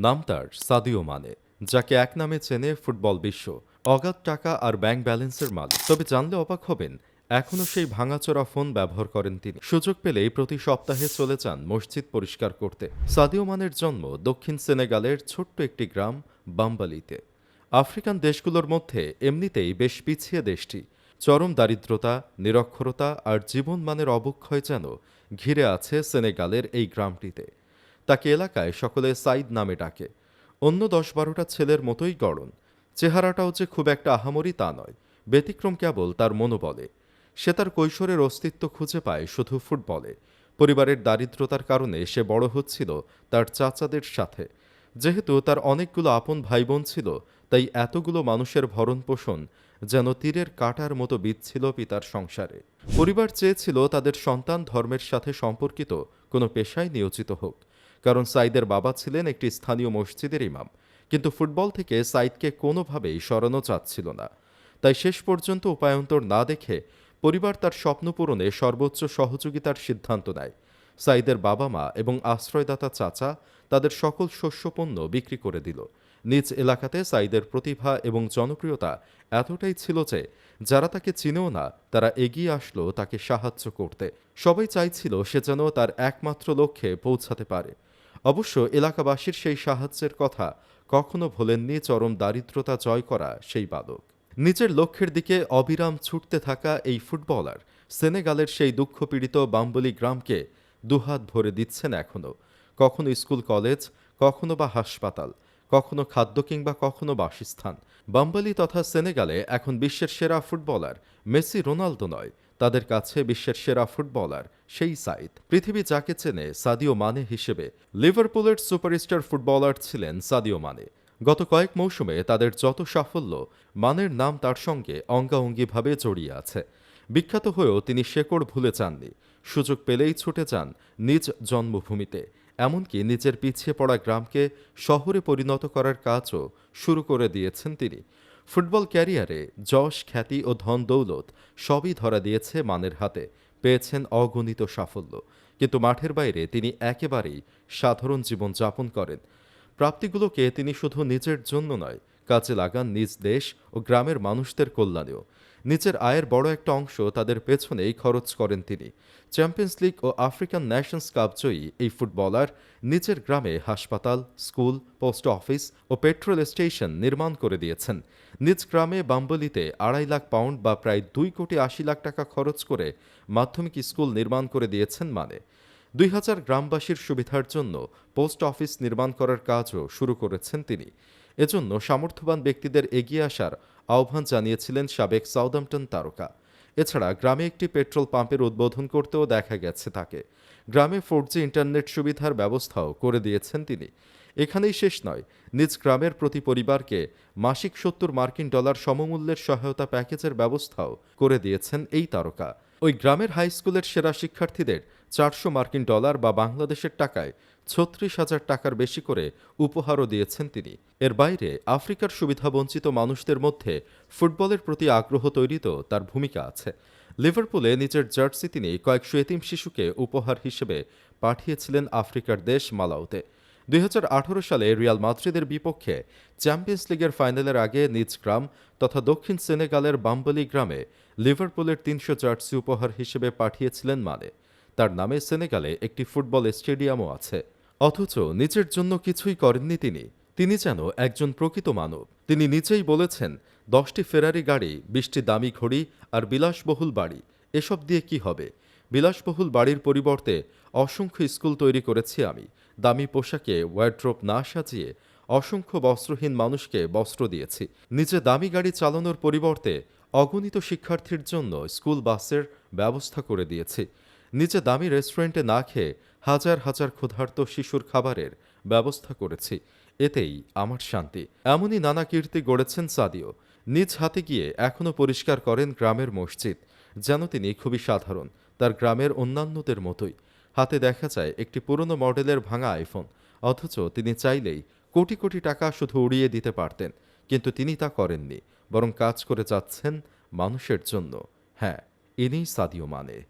নাম তার Sadio Mane, যাকে এক নামে চেনে ফুটবল বিশ্ব। অগাধ টাকা আর ব্যাংক ব্যালেন্সের মালিক। তবে জানলে অবাক হবেন, এখনও সেই ভাঙাচোরা ফোন ব্যবহার করেন তিনি। সুযোগ পেলেই প্রতি সপ্তাহে চলে যান মসজিদ পরিষ্কার করতে। সাদিও মানের জন্ম দক্ষিণ সেনেগালের ছোট্ট একটি গ্রাম বাম্বালিতে। আফ্রিকান দেশগুলোর মধ্যে এমনিতেই বেশ পিছিয়ে দেশটি। চরম দারিদ্রতা, নিরক্ষরতা আর জীবনমানের অবক্ষয় যেন ঘিরে আছে সেনেগালের এই গ্রামটিতে। তাকে এলাকায় সকলে সাইদ নামে ডাকে। অন্য ১০-১২টা ছেলের মতোই গড়ন। চেহারাটাও যে খুব একটা আহামরি তা নয়, ব্যতিক্রম কেবল তার মনোবলে। সে তার কৈশোরের অস্তিত্ব খুঁজে পায় শুধু ফুটবলে। পরিবারের দারিদ্রতার কারণে সে বড় হচ্ছিল তার চাচাদের সাথে। যেহেতু তার অনেকগুলো আপন ভাইবোন ছিল, তাই এতগুলো মানুষের ভরণপোষণ যেন তীরের কাঁটার মতো বিচ্ছিল পিতার সংসারে। পরিবার চেয়েছিল তাদের সন্তান ধর্মের সাথে সম্পর্কিত কোনো পেশায় নিয়োজিত হোক, কারণ সাইদের বাবা ছিলেন একটি স্থানীয় মসজিদের ইমাম। কিন্তু ফুটবল থেকে সাইদকে কোনোভাবেই সরানো যাচ্ছিল না। তাই শেষ পর্যন্ত উপায়ন্তর না দেখে পরিবার তার স্বপ্ন পূরণে সর্বোচ্চ সহযোগিতার সিদ্ধান্ত নেয়। সাইদের বাবা মা এবং আশ্রয়দাতা চাচা তাদের সকল শস্যপণ্য বিক্রি করে দিল। নিজ এলাকাতে সাইদের প্রতিভা এবং জনপ্রিয়তা এতটাই ছিল যে যারা তাকে চিনেও না তারা এগিয়ে আসলো তাকে সাহায্য করতে। সবাই চাইছিল সে যেন তার একমাত্র লক্ষ্যে পৌঁছাতে পারে। অবশ্য এলাকাবাসীর সেই সাহায্যের কথা কখনো ভোলেননি চরম দারিদ্রতা জয় করা সেই বালক। নিজের লক্ষ্যের দিকে অবিরাম ছুটতে থাকা এই ফুটবলার সেনেগালের সেই দুঃখপীড়িত বাম্বলি গ্রামকে দুহাত ভরে দিচ্ছেন এখনও। কখনো স্কুল কলেজ, কখনো বা হাসপাতাল, কখনো খাদ্য কিংবা কখনো বাসস্থান। বাম্বলি তথা সেনেগালে এখন বিশ্বের সেরা ফুটবলার মেসি রোনালদো নয়, তাদের কাছে বিশ্বের সেরা ফুটবলার সেই সাইদ। পৃথিবী যাকে চেনে সাদিও মানে হিসেবে, লিভারপুলের সুপারস্টার ফুটবলার ছিলেন সাদিও মানে। গত কয়েক মৌসুমে তাদের যত সাফল্য, মানের নাম তার সঙ্গে অঙ্গাঅঙ্গিভাবে জড়িয়ে আছে। বিখ্যাত হয়েও তিনি শেকড় ভুলে যাননি। সুযোগ পেলেই ছুটে যান নিজ জন্মভূমিতে। এমনকি নিজের পিছিয়ে পড়া গ্রামকে শহরে পরিণত করার কাজও শুরু করে দিয়েছেন তিনি। ফুটবল ক্যারিয়ারে যশ, খ্যাতি ও ধন দৌলত সবই ধরা দিয়েছে মানের হাতে। পেয়েছেন অগণিত সাফল্য, কিন্তু মাঠের বাইরে তিনি একেবারেই সাধারণ জীবন যাপন করেন। প্রাপ্তিগুলোকে তিনি শুধু নিজের জন্য নয়, কাজে লাগান নিজ দেশ ও গ্রামের মানুষদের কল্যাণেও। নিজের আয়ের বড় একটা অংশ তাদের পেছনেই খরচ করেন তিনি। চ্যাম্পিয়ন্স লিগ ও আফ্রিকান নেশনস কাপ জয়ী এই ফুটবলার নিজের গ্রামে হাসপাতাল, স্কুল, পোস্ট অফিস ও পেট্রোল স্টেশন নির্মাণ করে দিয়েছেন। নিজ গ্রামে বাম্বলিতে ২.৫ লাখ পাউন্ড বা প্রায় ২,৮০,০০,০০০ টাকা খরচ করে মাধ্যমিক স্কুল নির্মাণ করে দিয়েছেন মানে। ২,০০০ গ্রামবাসীর সুবিধার জন্য পোস্ট অফিস নির্মাণ করার কাজও শুরু করেছেন তিনি। এজন্য সামর্থ্যবান ব্যক্তিদের এগিয়ে আসার আহ্বান জানিয়েছিলেন সাবেক সাউদাম্পটন তারকা। এছাড়া গ্রামে একটি পেট্রোল পাম্পের উদ্বোধন করতেও দেখা গেছে তাকে। গ্রামে 4G ইন্টারনেট সুবিধার ব্যবস্থাও করে দিয়েছেন তিনি। এখানেই শেষ নয়, নিজ গ্রামের প্রতি পরিবারকে মাসিক $৭০ সমমূল্যের সহায়তা প্যাকেজের ব্যবস্থাও করে দিয়েছেন এই তারকা। ওই গ্রামের হাই স্কুলের সেরা শিক্ষার্থীদের $৪০০ বা বাংলাদেশের টাকায় ৩৬,০০০ টাকার বেশি করে উপহারও দিয়েছেন তিনি। এর বাইরে আফ্রিকার সুবিধাবঞ্চিত মানুষদের মধ্যে ফুটবলের প্রতি আগ্রহ তৈরিতেও তার ভূমিকা আছে। লিভারপুলে নিজের জার্সি তিনি কয়েকশো এতিম শিশুকে উপহার হিসেবে পাঠিয়েছিলেন আফ্রিকার দেশ মালাউতে। ২০১৮ সালে রিয়াল মাদ্রিদের বিপক্ষে চ্যাম্পিয়ন্স লিগের ফাইনালের আগে নিজ গ্রাম তথা দক্ষিণ সেনেগালের বাম্বলি গ্রামে লিভারপুলের ৩০০ জার্সি উপহার হিসেবে পাঠিয়েছিলেন মানে। তার নামে সেনেগালে একটি ফুটবল স্টেডিয়ামও আছে। অথচ নিজের জন্য কিছুই করেননি তিনি। তিনি যেন একজন প্রকৃত মানব। তিনি নিজেই বলেছেন, ১০টি ফেরারি গাড়ি, ২০টি দামি ঘড়ি আর বিলাসবহুল বাড়ি, এসব দিয়ে কি হবে? বিলাসবহুল বাড়ির পরিবর্তে অসংখ্য স্কুল তৈরি করেছি আমি। দামি পোশাকে ওয়ারড্রোব না সাজিয়ে অসংখ্য বস্ত্রহীন মানুষকে বস্ত্র দিয়েছি। নিজে দামি গাড়ি চালানোর পরিবর্তে অগণিত শিক্ষার্থীর জন্য স্কুল বাসের ব্যবস্থা করে দিয়েছি। নিজে দামি রেস্টুরেন্টে না খেয়ে হাজার হাজার ক্ষুধার্ত শিশুর খাবারের ব্যবস্থা করেছি। এতেই আমার শান্তি। এমনই নানা কীর্তি গড়েছেন সাদিও। নিজ হাতে গিয়ে এখনও পরিষ্কার করেন গ্রামের মসজিদ, যেন তিনি খুবই সাধারণ, তার গ্রামের অন্যান্যদের মতোই। হাতে দেখা যায় একটি পুরনো মডেলের ভাঙা আইফোন, অথচ তিনি চাইলেই কোটি কোটি টাকা শুধু উড়িয়ে দিতে পারতেন। কিন্তু তিনি তা করেননি, বরং কাজ করে যাচ্ছেন মানুষের জন্য। হ্যাঁ, ইনিই সাদিও মানে।